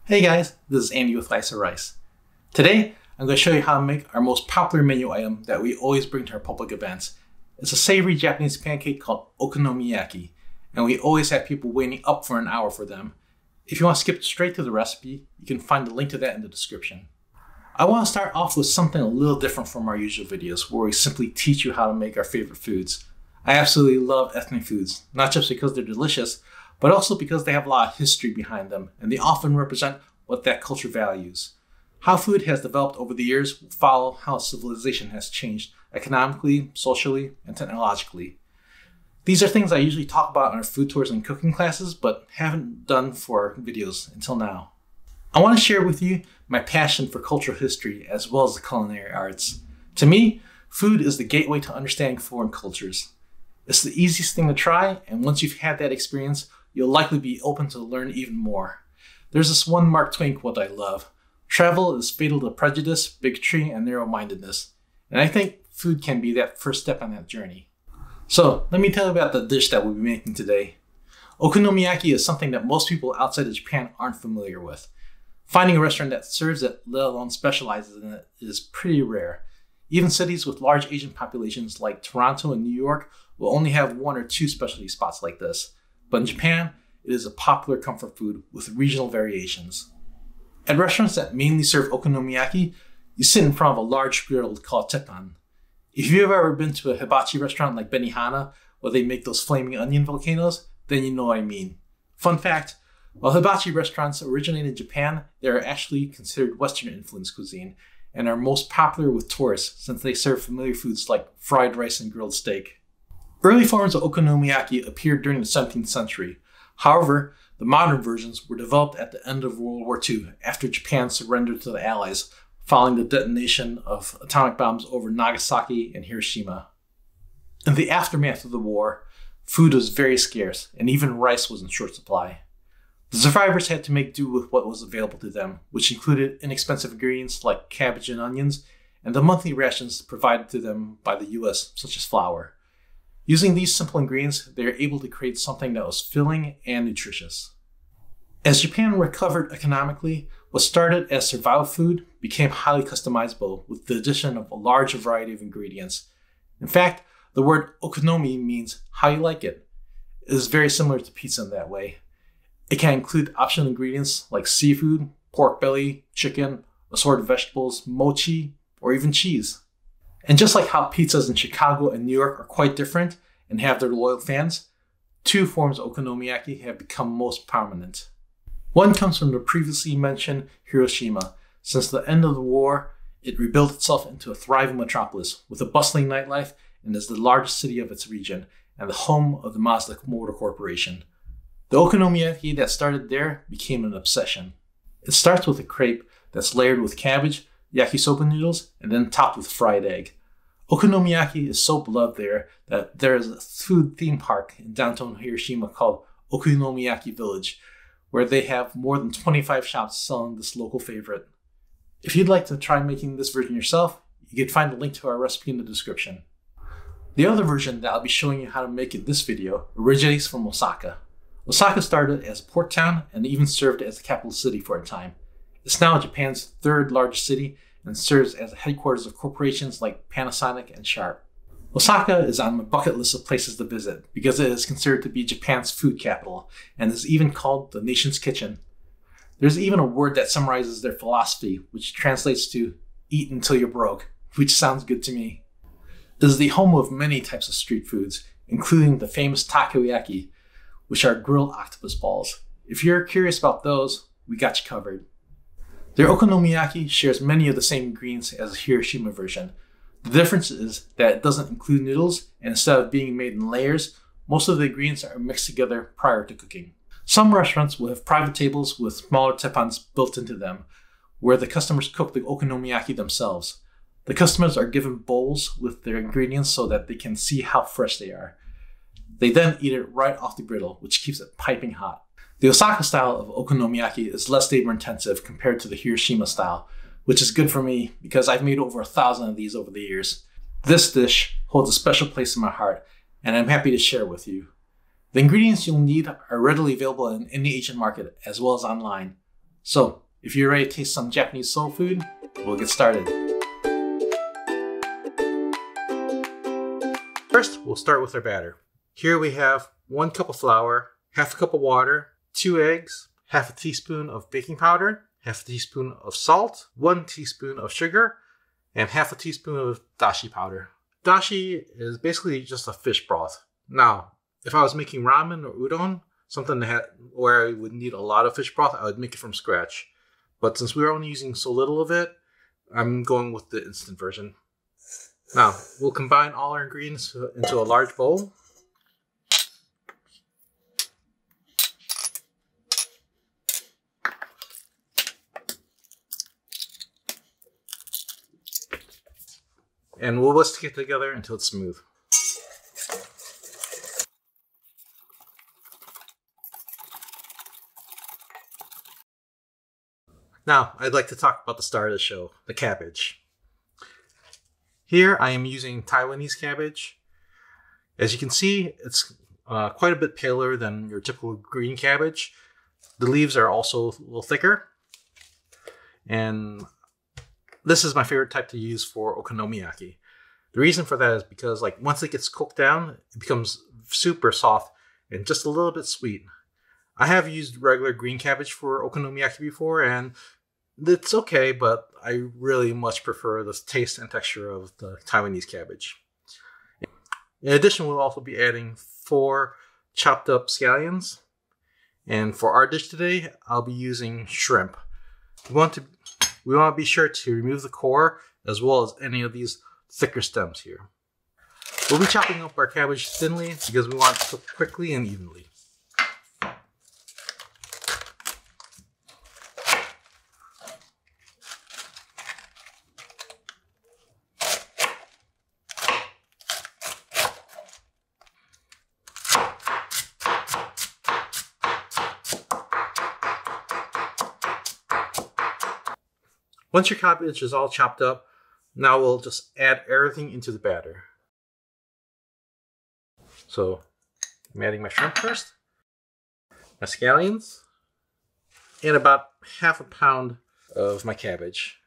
Hey guys, this is Andy with Rice or Rice. Today, I'm going to show you how to make our most popular menu item that we always bring to our public events. It's a savory Japanese pancake called Okonomiyaki, and we always have people waiting up for an hour for them. If you want to skip straight to the recipe, you can find the link to that in the description. I want to start off with something a little different from our usual videos, where we simply teach you how to make our favorite foods. I absolutely love ethnic foods, not just because they're delicious, but also because they have a lot of history behind them, and they often represent what that culture values. How food has developed over the years will follow how civilization has changed economically, socially, and technologically. These are things I usually talk about in our food tours and cooking classes, but haven't done for videos until now. I want to share with you my passion for cultural history as well as the culinary arts. To me, food is the gateway to understanding foreign cultures. It's the easiest thing to try, and once you've had that experience, you'll likely be open to learn even more. There's this one Mark Twain quote I love: "Travel is fatal to prejudice, bigotry, and narrow-mindedness." And I think food can be that first step on that journey. So let me tell you about the dish that we'll be making today. Okonomiyaki is something that most people outside of Japan aren't familiar with. Finding a restaurant that serves it, let alone specializes in it, is pretty rare. Even cities with large Asian populations like Toronto and New York will only have one or two specialty spots like this. But in Japan, it is a popular comfort food with regional variations. At restaurants that mainly serve okonomiyaki, you sit in front of a large griddle called teppan. If you've ever been to a hibachi restaurant like Benihana, where they make those flaming onion volcanoes, then you know what I mean. Fun fact, while hibachi restaurants originated in Japan, they are actually considered Western-influenced cuisine and are most popular with tourists since they serve familiar foods like fried rice and grilled steak. Early forms of okonomiyaki appeared during the 17th century. However, the modern versions were developed at the end of World War II after Japan surrendered to the Allies following the detonation of atomic bombs over Nagasaki and Hiroshima. In the aftermath of the war, food was very scarce and even rice was in short supply. The survivors had to make do with what was available to them, which included inexpensive ingredients like cabbage and onions, and the monthly rations provided to them by the US, such as flour. Using these simple ingredients, they were able to create something that was filling and nutritious. As Japan recovered economically, what started as survival food became highly customizable with the addition of a large variety of ingredients. In fact, the word okonomi means how you like it. It is very similar to pizza in that way. It can include optional ingredients like seafood, pork belly, chicken, assorted vegetables, mochi, or even cheese. And just like how pizzas in Chicago and New York are quite different and have their loyal fans, two forms of okonomiyaki have become most prominent. One comes from the previously mentioned Hiroshima. Since the end of the war, it rebuilt itself into a thriving metropolis with a bustling nightlife and is the largest city of its region and the home of the Mazda Motor Corporation. The okonomiyaki that started there became an obsession. It starts with a crepe that's layered with cabbage, yakisoba noodles, and then topped with fried egg. Okonomiyaki is so beloved there that there is a food theme park in downtown Hiroshima called Okonomiyaki Village, where they have more than 25 shops selling this local favorite. If you'd like to try making this version yourself, you can find the link to our recipe in the description. The other version that I'll be showing you how to make in this video originates from Osaka. Osaka started as a port town and even served as the capital city for a time. It's now Japan's third largest city and serves as the headquarters of corporations like Panasonic and Sharp. Osaka is on my bucket list of places to visit because it is considered to be Japan's food capital and is even called the nation's kitchen. There's even a word that summarizes their philosophy, which translates to eat until you're broke, which sounds good to me. It is the home of many types of street foods, including the famous takoyaki, which are grilled octopus balls. If you're curious about those, we got you covered. Their okonomiyaki shares many of the same ingredients as the Hiroshima version. The difference is that it doesn't include noodles, and instead of being made in layers, most of the ingredients are mixed together prior to cooking. Some restaurants will have private tables with smaller teppans built into them, where the customers cook the okonomiyaki themselves. The customers are given bowls with their ingredients so that they can see how fresh they are. They then eat it right off the griddle, which keeps it piping hot. The Osaka style of okonomiyaki is less labor intensive compared to the Hiroshima style, which is good for me because I've made over 1,000 of these over the years. This dish holds a special place in my heart, and I'm happy to share with you. The ingredients you'll need are readily available in any Asian market as well as online. So, if you're ready to taste some Japanese soul food, we'll get started. First, we'll start with our batter. Here we have 1 cup of flour, half a cup of water, 2 eggs, half a teaspoon of baking powder, half a teaspoon of salt, 1 teaspoon of sugar, and half a teaspoon of dashi powder. Dashi is basically just a fish broth. Now, if I was making ramen or udon, something where I would need a lot of fish broth, I would make it from scratch. But since we're only using so little of it, I'm going with the instant version. Now, we'll combine all our ingredients into a large bowl. And we'll whisk it together until it's smooth. Now, I'd like to talk about the star of the show, the cabbage. Here, I am using Taiwanese cabbage. As you can see, it's quite a bit paler than your typical green cabbage. The leaves are also a little thicker. And this is my favorite type to use for okonomiyaki. The reason for that is because once it gets cooked down, it becomes super soft and just a little bit sweet. I have used regular green cabbage for okonomiyaki before, and it's okay, but I really much prefer the taste and texture of the Taiwanese cabbage. In addition, we'll also be adding 4 chopped up scallions. And for our dish today, I'll be using shrimp. We want to be sure to remove the core as well as any of these thicker stems here. We'll be chopping up our cabbage thinly because we want it to cook quickly and evenly. Once your cabbage is all chopped up, now we'll just add everything into the batter. So I'm adding my shrimp first, my scallions, and about half a pound of my cabbage.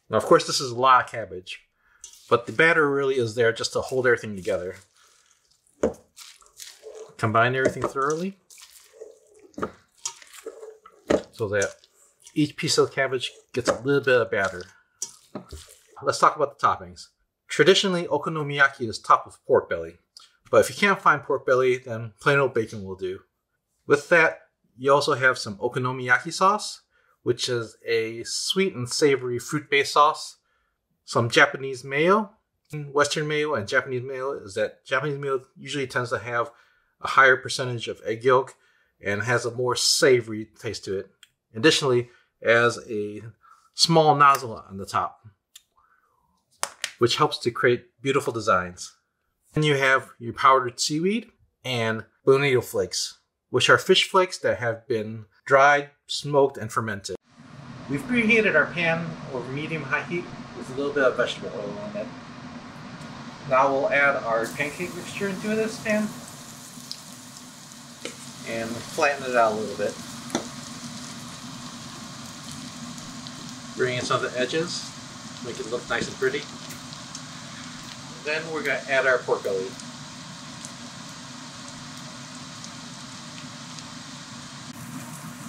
Now, of course, this is a lot of cabbage, but the batter really is there just to hold everything together. Combine everything thoroughly so that each piece of cabbage gets a little bit of batter. Let's talk about the toppings. Traditionally, okonomiyaki is topped with pork belly. But if you can't find pork belly, then plain old bacon will do. With that, you also have some okonomiyaki sauce, which is a sweet and savory fruit-based sauce. Some Japanese mayo. Western mayo and Japanese mayo is that Japanese mayo usually tends to have a higher percentage of egg yolk and has a more savory taste to it. Additionally, as a small nozzle on the top, which helps to create beautiful designs. Then you have your powdered seaweed and bonito flakes, which are fish flakes that have been dried, smoked, and fermented. We've preheated our pan over medium-high heat with a little bit of vegetable oil on it. Now we'll add our pancake mixture into this pan and flatten it out a little bit. Bring in some of the edges, make it look nice and pretty. Then we're going to add our pork belly.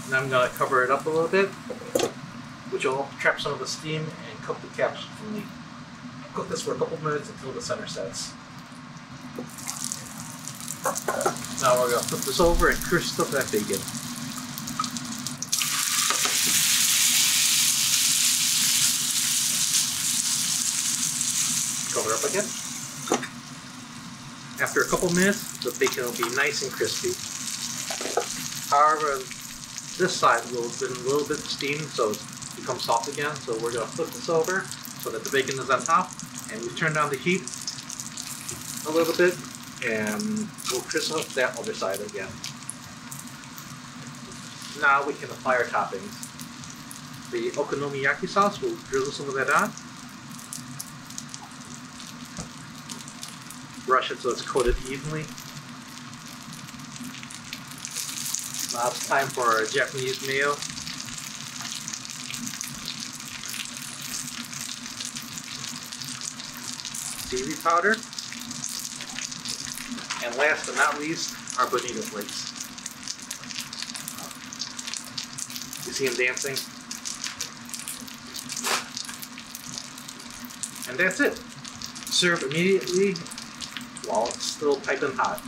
Now I'm going to cover it up a little bit, which will trap some of the steam and cook the cabbage evenly. Cook this for a couple minutes until the center sets. Now we're going to flip this over and crisp up that bacon. Cover up again. After a couple minutes, the bacon will be nice and crispy. However, this side will have been a little bit steamed, so it's become soft again. So we're going to flip this over so that the bacon is on top, and we've turned down the heat a little bit, and we'll crisp up that other side again. Now we can apply our toppings. The Okonomiyaki sauce, we'll drizzle some of that on. Brush it so it's coated evenly. Now it's time for our Japanese mayo. Savory powder. And last but not least, our bonito flakes. You see them dancing? And that's it. Serve immediately while it's still piping hot.